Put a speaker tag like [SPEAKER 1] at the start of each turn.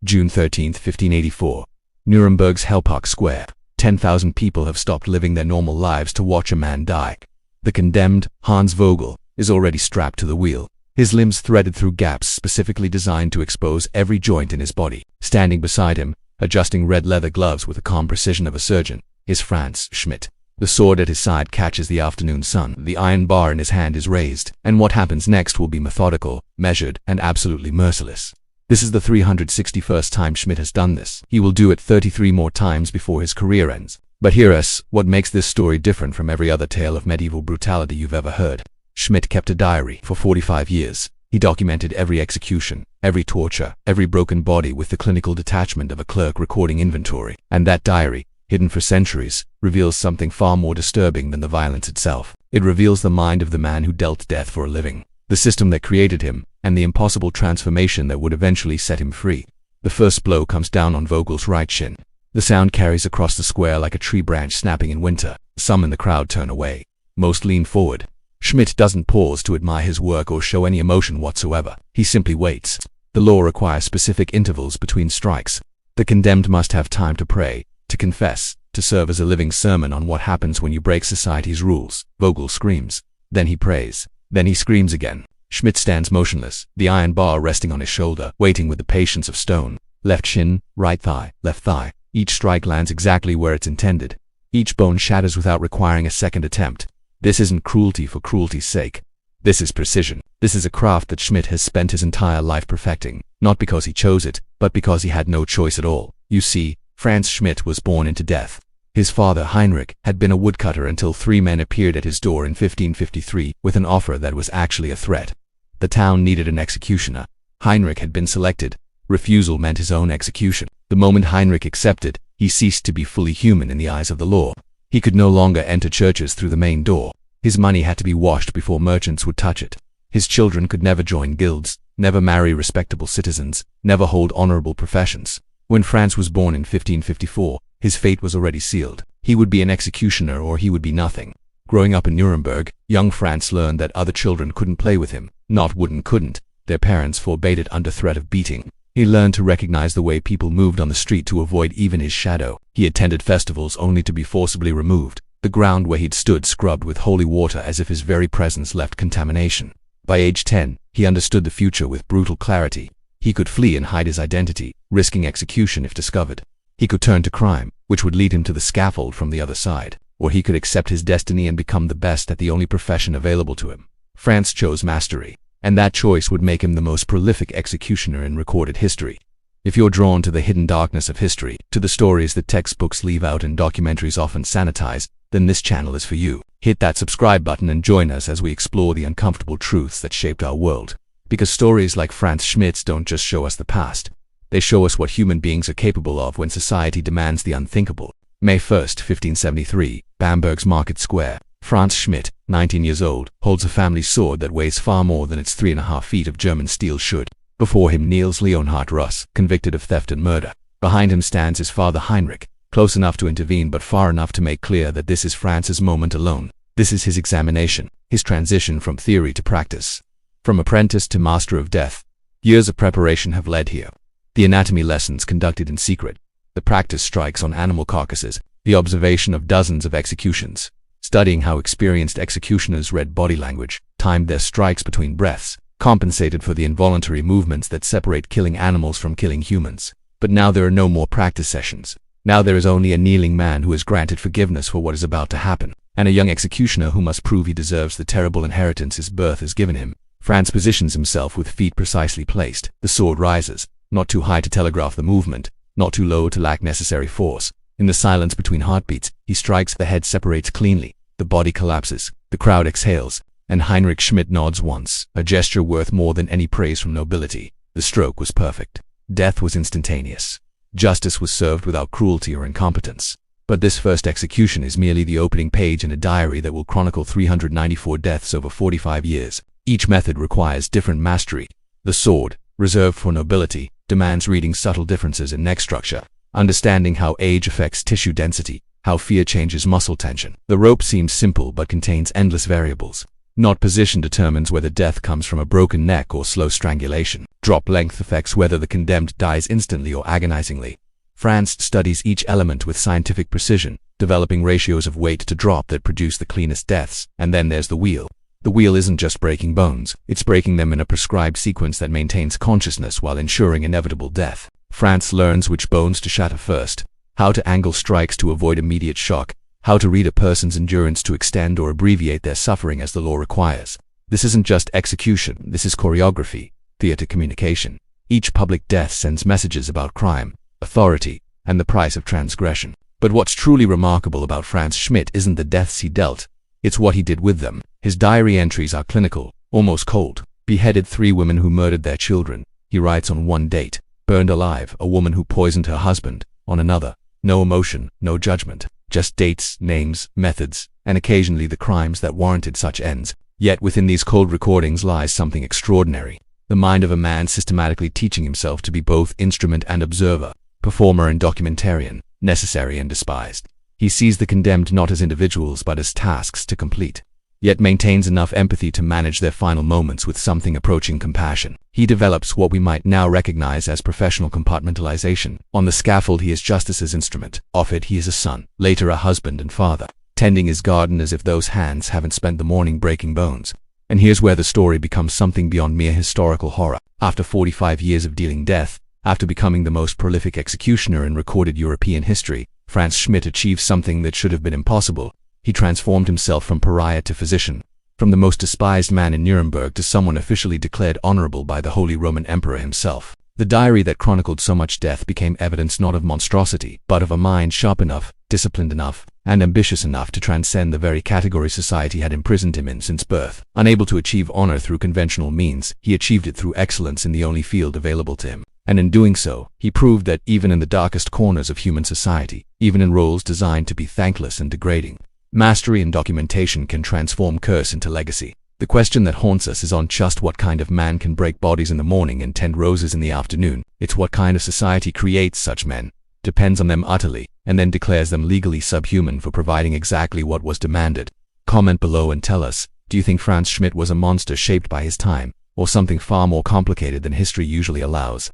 [SPEAKER 1] June 13, 1584. Nuremberg's Hellpark Square. 10,000 people have stopped living their normal lives to watch a man die. The condemned, Hans Vogel, is already strapped to the wheel, his limbs threaded through gaps specifically designed to expose every joint in his body. Standing beside him, adjusting red leather gloves with the calm precision of a surgeon, is Frantz Schmidt. The sword at his side catches the afternoon sun, the iron bar in his hand is raised, and what happens next will be methodical, measured, and absolutely merciless. This is the 361st time Schmidt has done this. He will do it 33 more times before his career ends. But hear us, what makes this story different from every other tale of medieval brutality you've ever heard. Schmidt kept a diary for 45 years. He documented every execution, every torture, every broken body with the clinical detachment of a clerk recording inventory. And that diary, hidden for centuries, reveals something far more disturbing than the violence itself. It reveals the mind of the man who dealt death for a living, the system that created him, and the impossible transformation that would eventually set him free. The first blow comes down on Vogel's right shin. The sound carries across the square like a tree branch snapping in winter. Some in the crowd turn away. Most lean forward. Schmidt doesn't pause to admire his work or show any emotion whatsoever. He simply waits. The law requires specific intervals between strikes. The condemned must have time to pray, to confess, to serve as a living sermon on what happens when you break society's rules. Vogel screams. Then he prays. Then he screams again. Schmidt stands motionless, the iron bar resting on his shoulder, waiting with the patience of stone. Left shin, right thigh, left thigh. Each strike lands exactly where it's intended. Each bone shatters without requiring a second attempt. This isn't cruelty for cruelty's sake. This is precision. This is a craft that Schmidt has spent his entire life perfecting, not because he chose it, but because he had no choice at all. You see, Frantz Schmidt was born into death. His father, Heinrich, had been a woodcutter until 3 men appeared at his door in 1553 with an offer that was actually a threat. The town needed an executioner. Heinrich had been selected. Refusal meant his own execution. The moment Heinrich accepted, he ceased to be fully human in the eyes of the law. He could no longer enter churches through the main door. His money had to be washed before merchants would touch it. His children could never join guilds, never marry respectable citizens, never hold honorable professions. When Frantz was born in 1554, his fate was already sealed. He would be an executioner or he would be nothing. Growing up in Nuremberg, young Frantz learned that other children couldn't play with him. Not would and couldn't. Their parents forbade it under threat of beating. He learned to recognize the way people moved on the street to avoid even his shadow. He attended festivals only to be forcibly removed. The ground where he'd stood scrubbed with holy water as if his very presence left contamination. By age 10, he understood the future with brutal clarity. He could flee and hide his identity, risking execution if discovered. He could turn to crime, which would lead him to the scaffold from the other side. Or he could accept his destiny and become the best at the only profession available to him. Frantz chose mastery, and that choice would make him the most prolific executioner in recorded history. If you're drawn to the hidden darkness of history, to the stories that textbooks leave out and documentaries often sanitize, then this channel is for you. Hit that subscribe button and join us as we explore the uncomfortable truths that shaped our world. Because stories like Frantz Schmidt's don't just show us the past. They show us what human beings are capable of when society demands the unthinkable. May 1st, 1573, Bamberg's Market Square. Frantz Schmidt, 19 years old, holds a family sword that weighs far more than its 3.5 feet of German steel should. Before him kneels Leonhard Russ, convicted of theft and murder. Behind him stands his father Heinrich, close enough to intervene but far enough to make clear that this is Frantz's moment alone. This is his examination, his transition from theory to practice. From apprentice to master of death, years of preparation have led here. The anatomy lessons conducted in secret, the practice strikes on animal carcasses, the observation of dozens of executions, studying how experienced executioners read body language, timed their strikes between breaths, compensated for the involuntary movements that separate killing animals from killing humans. But now there are no more practice sessions. Now there is only a kneeling man who is granted forgiveness for what is about to happen, and a young executioner who must prove he deserves the terrible inheritance his birth has given him. Frantz positions himself with feet precisely placed. The sword rises, not too high to telegraph the movement, not too low to lack necessary force. In the silence between heartbeats, he strikes. The head separates cleanly, the body collapses, the crowd exhales, and Heinrich Schmidt nods once, a gesture worth more than any praise from nobility. The stroke was perfect. Death was instantaneous. Justice was served without cruelty or incompetence. But this first execution is merely the opening page in a diary that will chronicle 394 deaths over 45 years. Each method requires different mastery. The sword, reserved for nobility, demands reading subtle differences in neck structure, understanding how age affects tissue density, how fear changes muscle tension. The rope seems simple but contains endless variables. Not position determines whether death comes from a broken neck or slow strangulation. Drop length affects whether the condemned dies instantly or agonizingly. Frantz studies each element with scientific precision, developing ratios of weight to drop that produce the cleanest deaths. And then there's the wheel. The wheel isn't just breaking bones, it's breaking them in a prescribed sequence that maintains consciousness while ensuring inevitable death. Frantz learns which bones to shatter first, how to angle strikes to avoid immediate shock, how to read a person's endurance to extend or abbreviate their suffering as the law requires. This isn't just execution, this is choreography, theater communication. Each public death sends messages about crime, authority, and the price of transgression. But what's truly remarkable about Frantz Schmidt isn't the deaths he dealt, it's what he did with them. His diary entries are clinical, almost cold. Beheaded 3 women who murdered their children, he writes on one date. Burned alive, a woman who poisoned her husband, on another. No emotion, no judgment, just dates, names, methods, and occasionally the crimes that warranted such ends. Yet within these cold recordings lies something extraordinary. The mind of a man systematically teaching himself to be both instrument and observer, performer and documentarian, necessary and despised. He sees the condemned not as individuals but as tasks to complete, yet maintains enough empathy to manage their final moments with something approaching compassion. He develops what we might now recognize as professional compartmentalization. On the scaffold he is justice's instrument, off it he is a son, later a husband and father, tending his garden as if those hands haven't spent the morning breaking bones. And here's where the story becomes something beyond mere historical horror. After 45 years of dealing death, after becoming the most prolific executioner in recorded European history, Frantz Schmidt achieved something that should have been impossible. He transformed himself from pariah to physician, from the most despised man in Nuremberg to someone officially declared honorable by the Holy Roman Emperor himself. The diary that chronicled so much death became evidence not of monstrosity, but of a mind sharp enough, disciplined enough, and ambitious enough to transcend the very category society had imprisoned him in since birth. Unable to achieve honor through conventional means, he achieved it through excellence in the only field available to him. And in doing so, he proved that even in the darkest corners of human society, even in roles designed to be thankless and degrading, mastery and documentation can transform curse into legacy. The question that haunts us is not just what kind of man can break bodies in the morning and tend roses in the afternoon. It's what kind of society creates such men, depends on them utterly, and then declares them legally subhuman for providing exactly what was demanded. Comment below and tell us, do you think Frantz Schmidt was a monster shaped by his time, or something far more complicated than history usually allows?